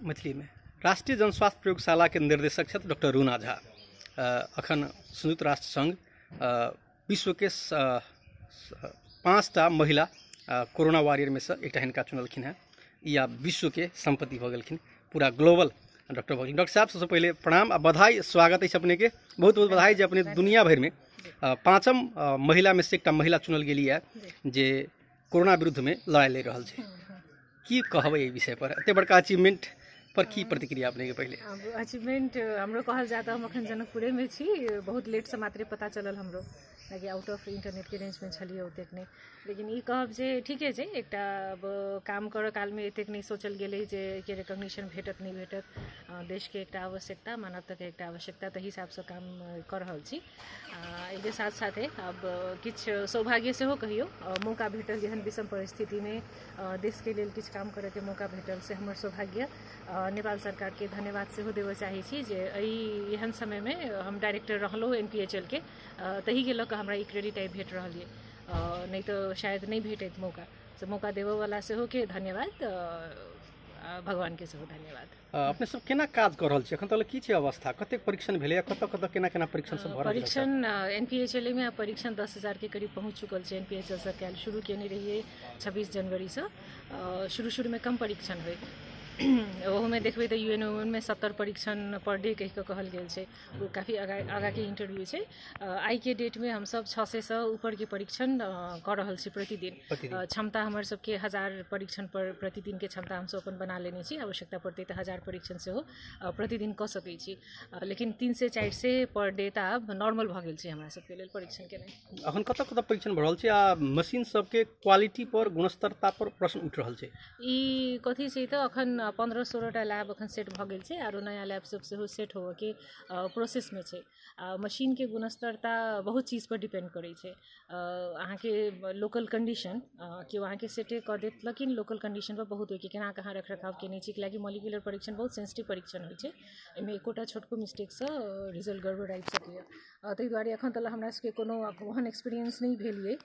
मैथिली में राष्ट्रीय जनस्वास्थ्य प्रयोगशाला के निर्देशक छथि डॉक्टर रूना झा। अखन संयुक्त राष्ट्र संघ विश्व के 5टा महिला कोरोना वॉरियर में से एक हिनका चुनलखिन है, या विश्व के संपत्ति भ गेलखिन, पूरा ग्लोबल डॉक्टर भ गेलखिन। डॉक्टर साहब सबसे पहले प्रणाम आ बधाई, स्वागत है अपने के, बहुत बहुत बधाई जे अपने दुनिया भर में 5म महिला में से एक महिला चुनल गेली है जे कोरोना विरुद्ध में लड़ाई ले रहल छै। की कहबै एहि विषय पर, एते बड़का अचीवमेंट पर की प्रतिक्रिया अपने के? पहले अचीवमेंट हमरो कहल जाता, हम अखन जनकपुरे में छी, बहुत लेट से मात्रे पता चलल हमरो, ताकि आउट ऑफ इंटरनेट के रेंज में छलिए ओतेक नहीं। लेकिन ई कहब जे ठीके छै, एकटा काम करऽ काल में एतेक नहीं सोचल गेलै जे के रिकॉग्निशन भेटत नहीं भेटत। देश के एकटा आवश्यकता, मानवता के एकटा आवश्यकता, तही हिसाब से काम कर रहल छी। एके साथ साथे अब किछ सौभाग्य सेहो कहियो मौका भेटल, जेहन विषम परिस्थिति में देश के लेल किछ काम करे के मौका भेटल से हमर सौभाग्य। नेपाल सरकार के धन्यवाद सेहो देबऽ चाहै छी जे एहन समय में हम डायरेक्टर रहलहुँ NPHL के, तही के लऽ हमरा ई क्रेडिट आई भेट रहल है, नहीं तो शायद नहीं भेटत मौका। से मौका देबऽ वाला सेहो के धन्यवाद, भगवान के सेहो धन्यवाद। अपने सब केना काज कर रहल छी अखन तक? की छै अवस्था, कतेक परीक्षण भेलै, कतऽ केना केना परीक्षण सब भऽ रहल छै? परीक्षण NPHL में परीक्षण 10,000 के करीब पहुँच चुकल छै। NPHL से काल्हि शुरू केने रहिए 26 जनवरी से। शुरू में कम परीक्षण हुए, ओहो में देखबै तो UNO में 70 परीक्षण पर डे कह के कहल गेल छै, वो काफ़ी आगा के इंटरव्यू छै। आई के डेट में हम सब 600 से ऊपर के परीक्षण कर रहल छी प्रतिदिन। क्षमता हमर सबके 1000 परीक्षण पर प्रतिदिन के क्षमता हम सब अपन बना लेने छी। आवश्यकता पड़ते तो 1000 परीक्षण से हो प्रतिदिन क सकै छी, लेकिन 3 से 4 से पर डे तो अब नॉर्मल भ गेल छै हमरा सबके लेल परीक्षण के। नहीं अखन कतऽ परीक्षण भऽ रहल छै आ मशीन सबके क्वालिटी पर, गुणस्तरता पर प्रश्न उठ रहल छै? ई कथी छै तो अखन 15-16टा लैब अखन सेट भ गेल छै, आरो नया लैब सब सेहो सेट होबऽ के प्रोसेस में छै। मशीन के गुणस्तरता बहुत चीज पर डिपेंड करै छै। अहाँ के लोकल कंडीशन कि अहाँ के सेटे क देत, लेकिन लोकल कंडीशन पर बहुत होइ कि केना कहाँ रख रखाव केने छी, कियाकि मॉलिक्यूलर परीक्षण बहुत सेंसिटिव परीक्षण होइ छै, एहिमे एकोटा छोटको मिस्टेक से रिजल्ट गड़बड़ आबि सकैए। ताहि दुआरे अखन तक हमरा सबके कोनो ओहन एक्सपीरियंस नहीं भेल ये।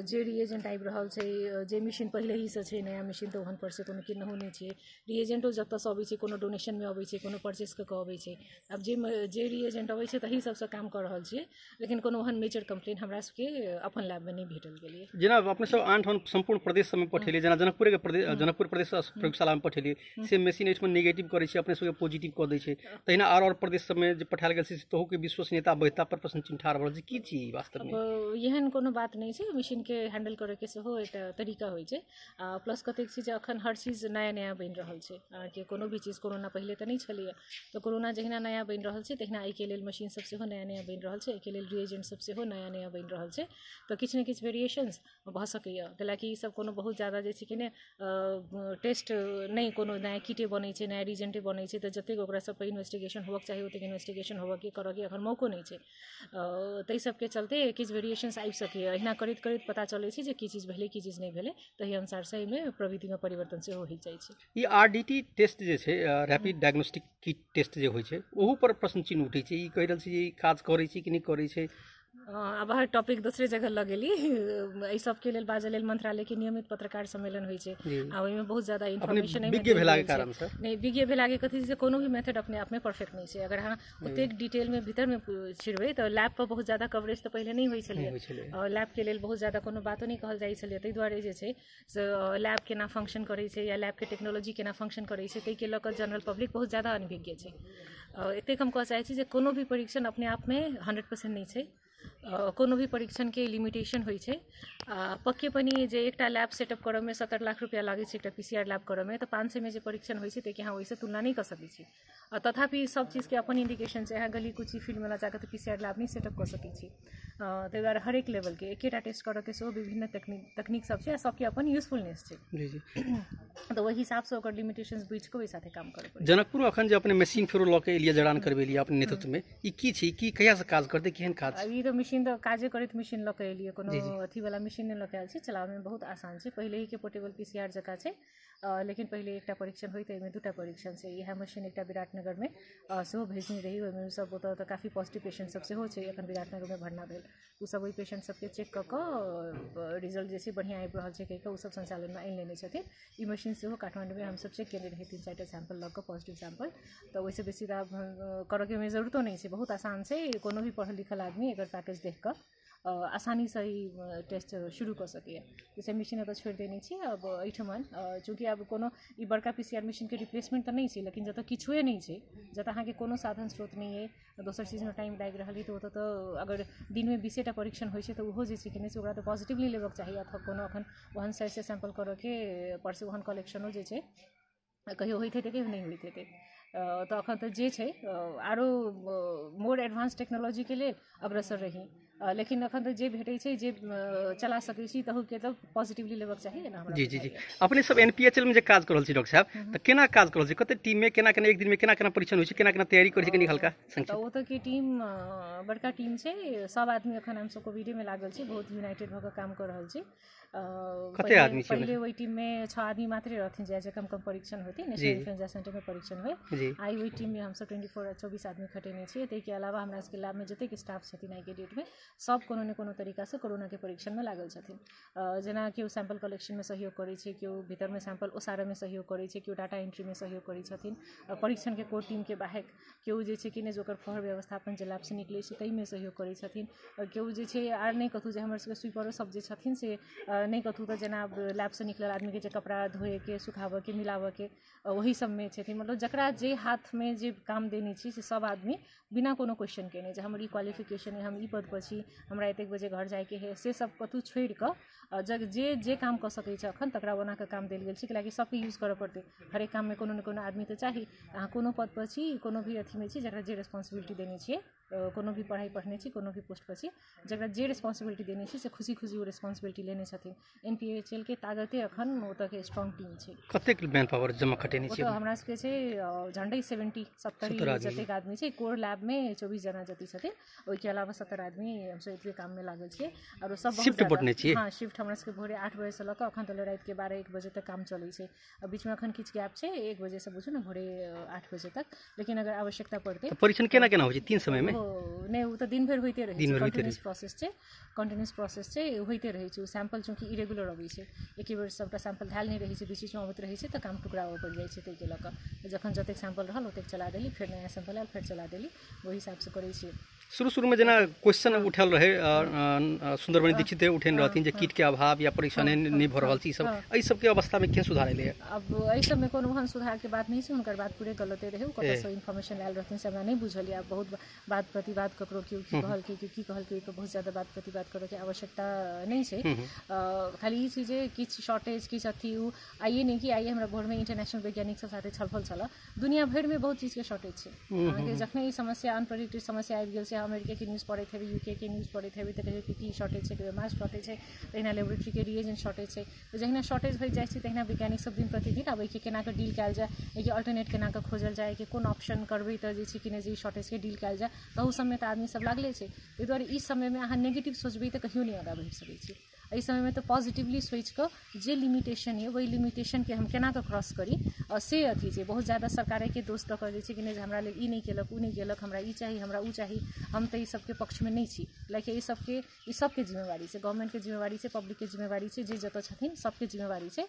जे रिएजेंट आबि रहल छै, जे मशीन पहले ही से छै, नया मशीन तो ओहन पर से कोनो किनहु नहीं छै। रिएजेंटो जतऽ से अबै छै, कोनो डोनेशन में अबै छै, कोनो परचेस कऽ अबै छै। अब जे रिएजेंट अबै छै तही सबसे काम कर रहल छियै, लेकिन कोनो ओहन मेजर कंप्लेन हमरा सबके अपन लैब में नहीं भेटल गेलिए। जेना अपने सब 8 संपूर्ण प्रदेश सब में पठेलिए, जेना जनकपुर प्रदेश प्रयोगशाला में पठेलिए, से मशीन एहिठमा नेगेटिव करै छै, अपने सबके पॉजिटिव कऽ दै छै। तहिना और प्रदेश सब में जे पठायल गेल छै तहू के विश्वसनीयता बढ़ता पर प्रश्न चिन्ह ठाढ़ रहल छै। की छी वास्तव में? एहन कोनो बात नहीं छै, मशीन के हैंडल करे के सेहो एकटा तरीका होइ छै। प्लस कतेक चीज अखन हर चीज नया नया बनि रहल छै, कि कोनो भी चीज कोरोना पहले तो नहीं छलिए, तो कोरोना जहिना नया बनि रहल छै तहिना एहि के लेल मशीन सब सेहो नया नया बनि रहल छै, एहि के लेल रिएजेंट सब सेहो नया नया बनि रहल छै। तो किछ ने किछ वेरिएशंस भऽ सकैए, कैलाकि ई सब कोनो बहुत ज्यादा जे छै कि ने टेस्ट नहीं, कोनो नया किटे बनै छै, नया रिएजेंटे बनै छै, तो जतेक ओकरा सब पर इन्वेस्टिगेशन होबऽ चाही ओतेक इन्वेस्टिगेशन होबऽ के करऽ के अखन मौको नहीं छै। ताहि सबके चलते किछ वेरिएशंस आबि सकैए। अहिना करैत करैत पता चलै छै जे की चीज भेलै की चीज नहीं भेलै, तही अनुसार से एहिमे प्रवृत्ति में परिवर्तन सेहो होइ जाइ छै। ई RDT टेस्ट जे छै, रैपिड डायग्नोस्टिक किट टेस्ट जे होइ छै, ओहू पर प्रश्न चिन्ह उठै छै। ई कहि रहल छी जे ई काज करै छै कि नहीं करै छै? अब हर टॉपिक दूसरे जगह लगेली, एहि सब के लेल बाजै लेल मंत्रालय के नियमित पत्रकार सम्मेलन होइ छै, आ ओहि में बहुत ज्यादा इन्फॉर्मेशन विज्ञ भेला के कारण से नहीं, विज्ञ भेला के कथी से कोनो भी मेथड अपने आप में परफेक्ट नहीं छै। अगर अहाँ ओतेक डिटेल में भीतर में छिड़बै तो लैब पर बहुत ज्यादा कवरेज तो पहले नहीं होइ छलै, और लैब के लेल बहुत ज्यादा कोनो बातो नहीं कहल जाइ छलै। ताहि दुआरे जे छै से लैब केना फंक्शन करै छै या लैब के टेक्नोलॉजी केना फंक्शन करै छै, ताहि के लऽ कऽ जनरल पब्लिक बहुत ज्यादा अनभिज्ञ छै। एतेक हम कहऽ चाहै छी जे कोनो भी परीक्षण अपने आप में 100% नहीं छै, कोनो भी परीक्षण के लिमिटेशन होइ छै। पक्के पनि जे एकटा लैब सेटअप करऽ में 70 लाख रुपया लागै छै, एकटा PCR लैब करऽ में, तो 500 में जे परीक्षण होइ छै ताहिके अहाँ ओहिसँ तुलना नहीं कऽ सकै छी। तथापि सब चीज के अपन इंडिकेशन छै, अहाँ गली कुची फील्ड में जाकर तो PCR लैब नहीं सेटअप कऽ सकै छी। ताहि दुआरे हरेक लेवल के एकेटा टेस्ट करऽ के सेहो विभिन्न तकनीक सब छै, सबके अपन यूजफुलनेस छै। तो वही हिसाब से ओकर लिमिटेशंस बुझ के ओहि साथे काम करऽ पड़ै। जनकपुर अखन जे अपने मशीन फेरो लऽ के एलिए, जड़ान करबेलिए अपने नेतृत्व में, ई की छै, की कहिया से काज करते, केहन काज? ई तो मशीन तो काजे करैत मशीन लऽ के एलिए, कोनो अथी वाला मशीन नहीं लऽ के आयल छी। चलाबे में बहुत आसान छै, पहले ही के पोर्टेबल PCR जकाँ छै, लेकिन पहले एकटा परीक्षण होई त एहिमे दूटा परीक्षण से इएह मशीन एकटा विराटनगर में सेहो भेजने रही। ओहिमे सब ओतऽ तऽ काफ़ी पॉजिटिव पेशेंट सब सेहो छै, एखन विराटनगर में भरना भेल। उ सब ओहि पेशेंट सबके चेक कऽ कऽ रिजल्ट जे छै बढ़िया आबि रहल छै कहि कऽ उ सब संचालन में आनि लेने छथिन। ई मशीन सेहो काठमांडू में हमसब चेक केने रही 3-4टा सैंपल लऽ कऽ पॉजिटिव सैंपल, तऽ ओहिसँ बेसी करऽ के में जरूरतो नहीं छै, बहुत आसान छै। कोनो भी पढ़ल लिखल आदमी एकर पैकेज देख कऽ आसानी से ही टेस्ट शुरू कर सकैए। जैसे मशीन एतऽ छोड़ि देने छी। अब एहिठमन चूँकि अब कोनो ई बड़का PCR मशीन के रिप्लेसमेंट तऽ नहीं छै, लेकिन जतऽ किछुए नहीं छै, जतऽ अहाँके कोनो साधन स्रोत नहीं है, दोसर चीजमे टाइम लागि रहल है, तऽ ओतऽ तऽ अगर दिन में 20टा परीक्षण होइ छै तऽ ओहो जे छै कि नहीं से ओकरा तऽ पॉजिटिवली लेबक चाही, अथवा कोनो अखन ओहन साइड से सैंपल करऽ के परसे ओहन कलेक्शनो जे छै कहियो होइत हेतै कहियो नहीं होइत हेतै। तऽ अखन तऽ जे छै आरो मोर एडवांस टेक्नोलॉजी के लेल अग्रसर रही, लेकिन अखन तऽ जे भेटै छै जे चला सकै छी तहू के तऽ पॉजिटिवली लेबक चाही ना हमरा। जी अपने सब NPHL में जे काज कर रहल छी डॉक्टर साहब, तऽ केना काज कर रहल छी, कते टीम में केना केना एक दिन में केना केना परीक्षण होइ छै, केना केना तैयारी करै छै, कनी हल्का संक्षेप। तऽ ओतऽ के टीम बड़का टीम छै, सब आदमी अखन हम सब कोविडे में लागल छी, बहुत यूनाइटेड भऽ कऽ काम कर रहल छी। कते आदमी छै पहले वही टीम में 6 आदमी मात्रे रहथिन जे कम कम परीक्षण होती नेशनल इन्फ्लुएंजा सेंटर में परीक्षण हुए। आई वही टीम में हम सब 24 आदमी खटेने छियै। ताहिके अलावा हमरा सबके लैब में जतेक स्टाफ छथिन आई के डेट में सब कोनो ने कोनो तरीका से कोरोना के परीक्षण में लागल छथिन। जेना केओ सैंपल कलेक्शन में सहयोग करै छै, केओ भीतर में सैंपल ओसारऽ में सहयोग करै छै, केओ डाटा एंट्री में सहयोग करै छथिन। परीक्षण के कोर टीम के बाहेक केओ जे छै कि ने जोकर फहर व्यवस्थापन जे लैब से निकलै छै ताहि में सहयोग करै छथिन। केओ जे छै आर नहीं कथू जे हमर सबके स्वीपरो सब जे छथिन से नहीं कथू तऽ जेना लैब से निकलल आदमी के जे कपड़ा धोए के, सुखाबऽ के, मिलाबऽ के वही सब में छथिन। मतलब जकरा जे हाथ में जे काम देने छी से सब आदमी बिना कोनो क्वेश्चन केने जे हमर ई क्वालिफिकेशन है, हम ई पद पर छी, हमरा एतेक बजे घर जाए के है, से सब कतू छोड़ि कऽ जे जे काम कऽ सकै छै अखन तकरा ओना के काम देल गेल छै, कियाकि सबके यूज करऽ पड़तै। हरेक काम में कोनो ने कोनो आदमी तऽ चाही। अहाँ कोनो पद पर छी, कोनो भी अथी में छी, जकरा जे रेस्पॉन्सिबिलिटी देने छियै, कोनो भी पढ़ाई पढ़ने छी, कोनो भी पोस्ट पर छी, जकरा जे रेस्पॉन्सिबिलिटी देने छी से खुशी खुशी वो रेस्पॉन्सिबिलिटी लेने छथिन। NPHL के ताकते अखन ओतऽ के स्ट्रॉन्ग टीम छै। कतेक मैन पावर जमा खटेने छी? ओतऽ हमरा सबके छै झंडै 70 जतेक आदमी छै। कोर लैब में 24 जना जति छथिन, ओहिके अलावा 70 आदमी हमसब एतबे काम में लागल छियै। और सब शिफ्ट बटने छियै? हाँ, शिफ्ट हमरा सबके भोरे 8 बजे से लऽ कऽ अखन तक रात के 12-1 बजे तक काम चलै छै। बीच में अखन किछु गैप छै, 1 बजे से बुझू ना भोरे 8 बजे तक। लेकिन अगर आवश्यकता पड़तै परीक्षण केना केना होइ छै 3 समय में? नहीं वो तो दिन भर होते रहे छै, कंटिन्यूअस प्रोसेस छै, कंटिन्यूअस प्रोसेस छै, होते रहे छै। सैंपल चूँकि इरेगुलर अबै छै, एके बेर सबटा सैंपल धायल नहीं रहे छै, बीच बीच में अबैत रहे छै, तऽ काम टुकड़ाबऽ पड़ि जाइ छै। ताहिके लऽ कऽ जखन जतेक सैंपल रहल ओतेक चला देली, फेर नया सैंपल आयल फेर चला देली, वही हिसाब से करै छियै। शुरू में जेना क्वेश्चन उठल रहे, सुंदरमणि दीक्षित उठेने रहथिन जे किट के अभाव या परीक्षण नहीं भऽ रहल छै, सब एहि सब के अवस्था में केहन सुधार एलै? अब एहि सब में कोनो ओहन सुधार के बात नहीं छै, हुनकर बात पूरे गलते रहे। कतऽसँ इन्फॉर्मेशन आयल रहथिन से हमरा नहीं बुझल यऽ। बहुत बात प्रतिवाद ककरो केओ की कहलकै केओ की कहलकै, ओहिपर बहुत ज्यादा बात प्रतिवाद करऽ के आवश्यकता नहीं छै। खाली ई छै जे किछु शॉर्टेज किछु अथी उ आइए नहीं कि आइए हमरा भोर में इंटरनेशनल वैज्ञानिक सब साथे छलफल छल। दुनिया भर में बहुत चीज के शॉर्टेज छै। अहाँके जखने ई समस्या अनप्रेडिक्टेड समस्या आबि गेल छै, अमेरिका के न्यूज़ पढ़ैत हेबै, UK के न्यूज़ पढ़ैत हेबै, तऽ कहियो की शॉर्टेज छै, कहियो मास्क शॉर्टेज छै, तहिना लेबोरेटरी के रिएजेंट शॉर्टेज छै। तऽ जहिना शॉर्टेज होइत जाइ छै तहिना वैज्ञानिक सब दिन प्रतिदिन आब एहिके केना कऽ डील कयल जाय, एहिके अल्टरनेट केना कऽ खोजल जाय, कि कोन ऑप्शन करबै तऽ जे छै कि ने जे शॉर्टेज के डील कयल जाय, तहू सबमे तऽ आदमी सब लागले छै। ताहि दुआरे ई समय में अहाँ नेगेटिव सोचबै तऽ कहियो नहीं आगाँ बढ़ि सकै छी। एहि समय में तो पॉजिटिवली सोच कऽ जे लिमिटेशन है वही लिमिटेशन के हम केना कऽ क्रॉस करी से अथी छै। बहुत ज़्यादा सरकारे के दोष दऽ कऽ जे छै कि नहि हमरा लेल ई नहीं केलक, उ नहीं केलक, हमरा ई चाही, हमरा उ चाही, हम तऽ ई सबके पक्ष में नहीं छी। लाइक ई सबके जिम्मेवारी छै, गवर्नमेंट के जिम्मेवारी छै, पब्लिक के जिम्मेवारी छै, जे जतऽ छथिन सबके जिम्मेवारी छै।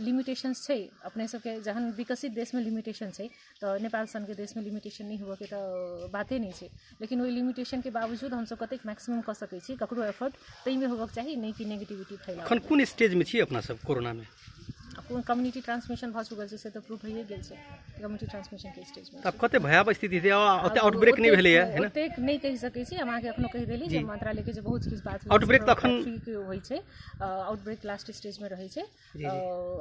लिमिटेशंस छै अपने सबके, जहन विकसित देश में लिमिटेशन छै तऽ नेपाल सन के देश में लिमिटेशन नहीं हुआ के तऽ बाते नहीं छै। लेकिन वही लिमिटेशन के बावजूद हम सब कतेक मैक्सिमम कऽ सकै छी, ककरो एफर्ट ताहि में होबक चाही, नहीं कि नेगेटिविटी फैलाओ। अखन कोन स्टेज में छी अपना सब कोरोना में? कम्युनिटी ट्रांसमिशन भऽ चुकल छै से तऽ प्रूफ भइए गेल छै, कम्युनिटी ट्रांसमिशन के स्टेज में। अब कते भयावह स्थिति छै, ओते आउटब्रेक नहीं भेलै है ना? ओतेक नहीं कहि सकै छी, हम अहाँके एखनो कहि देली जे मंत्रालय के जे बहुत किछु बात आउटब्रेक तऽ अखन होइ छै, आउटब्रेक लास्ट स्टेज में रहै छै।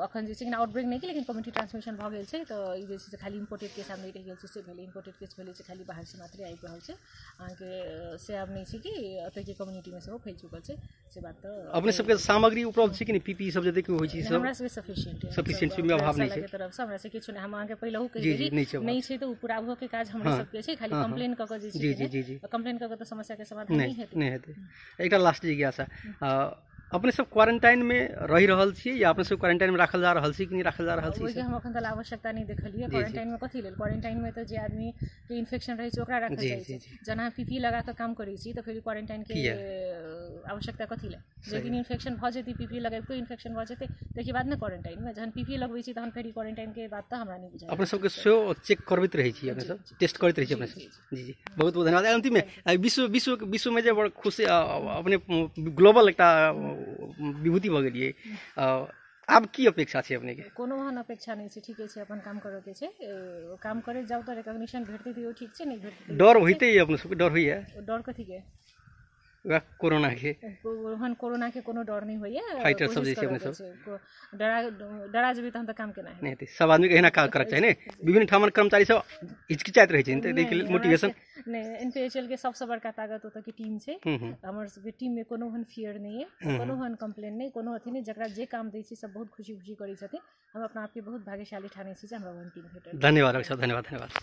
अखन जे छै कि आउटब्रेक नहीं कि, लेकिन कम्युनिटी ट्रांसमिशन भऽ गेल छै। तऽ ई जे छै से खाली इम्पोर्टेड केस आब नहीं रहि गेल छै, से भेलै इम्पोर्टेड केस भेलै छै, खाली बाहर से मात्रे आबि रहल छै। अहाँके से आब नहीं छै कि एतय के कम्युनिटी में सेहो फैल चुकल छै, से बात तऽ अपने सबके सामग्री उपलब्ध छै कि नहीं? PPE सब जते होइ छै सब हमरा सबके सफिशिएंट में अभाव नहीं छै तरफ से हमरा से किछु नहीं। हम अहाँके पहिलहु कहि देली नहीं छै तऽ पूरा भऽ के काज हमरे सबके छै, खाली कंप्लेन कऽ के जे छै कंप्लेन कऽ के तऽ समस्या के समाधान नहीं हेतै। एकटा लास्ट जिज्ञासा, अपने सब क्वारंटाइन में रही रहल छियै या अपने सब क्वारंटाइन में राखल जा रहल छी कि नहीं राखल जा रहल छी ओहि के हम अखन तक आवश्यकता नहीं देखलिए क्वारंटाइन में कथी लेल क्वारंटाइन में तो जे आदमी के इन्फेक्शन रहे छै ओकरा राखल जाय छै जना पीपी लगा के काम करै छी तो फिर क्वारंटाइन के आवश्यकता कथी लेल लेकिन इन्फेक्शन भ जेतै पीपी लगाइब इन्फेक्शन भ जेतै ताहि बाद ने क्वारंटाइन में जहन पीपी लगबै छी तहन फेर क्वारंटाइन के बात तो हमरा नहीं बुझाय अपने सबके सेहो चेक करबैत रहै छी अपने सब टेस्ट करैत रहै छी अपने सब जी जी बहुत बहुत धन्यवाद अंतिम में विश्व में जे बड़ खुशी अपने ग्लोबल एकटा विभूति भ गेलियै आब की अपेक्षा छै अपने के कोनो ओहन अपेक्षा नहीं छै ठीके छै अपन काम करऽ के छै काम करे जाउ त रिकॉग्निशन भेटतै त ठीक छै नहीं भेटतै डर होइते अपने सबके डर होइए डर कथी के कोरोना के ओहन कोरोना के कोनो डर नहीं होइए फाइटर सब जे छै अपने सब डरा जेबै तहन त काम केना नहीं त सब आदमी के एहना काज करक चाही ने विभिन्न ठामन कर्मचारी सब हिचकिचाइत रहै छै त देख लेल मोटिवेशन नहीं एनपीएचएल के सबसे बड़का ताकत ओतऽ के टीम छै हमर सबके टीम में कोनो हन फियर नहीं है कोनो हन कंप्लेन नहीं कोनो अथी नहीं जकरा जे काम दै छी सब बहुत खुशी खुशी करै छथिन हम अपना आप के बहुत भाग्यशाली ठानै छी जे हमरा ओहन टीम भेटल धन्यवाद धन्यवाद।